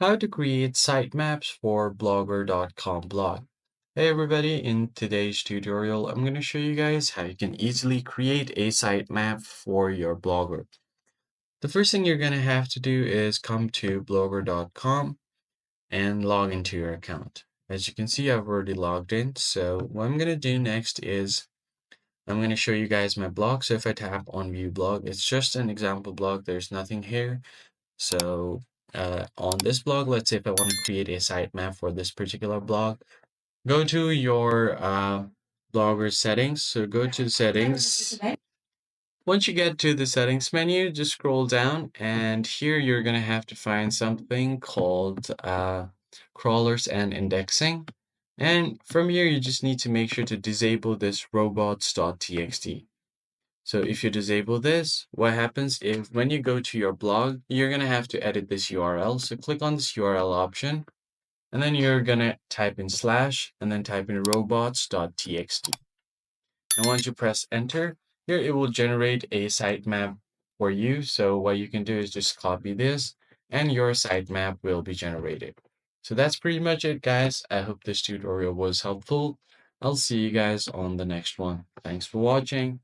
How to create sitemaps for blogger.com blog. Hey everybody, in today's tutorial, I'm going to show you guys how you can easily create a sitemap for your blogger. The first thing you're going to have to do is come to blogger.com and log into your account. As you can see, I've already logged in. So what I'm going to do next is I'm going to show you guys my blog. So if I tap on view blog, it's just an example blog. There's nothing here. So on this blog, let's say if I want to create a sitemap for this particular blog, go to your blogger settings. So go to the settings. Once you get to the settings menu, just scroll down and here you're going to have to find something called crawlers and indexing. And from here, you just need to make sure to disable this robots.txt. So if you disable this, what happens is when you go to your blog, you're going to have to edit this URL. So click on this URL option, and then you're going to type in slash and then type in robots.txt. And once you press enter, here it will generate a sitemap for you. So what you can do is just copy this and your sitemap will be generated. So that's pretty much it, guys. I hope this tutorial was helpful. I'll see you guys on the next one. Thanks for watching.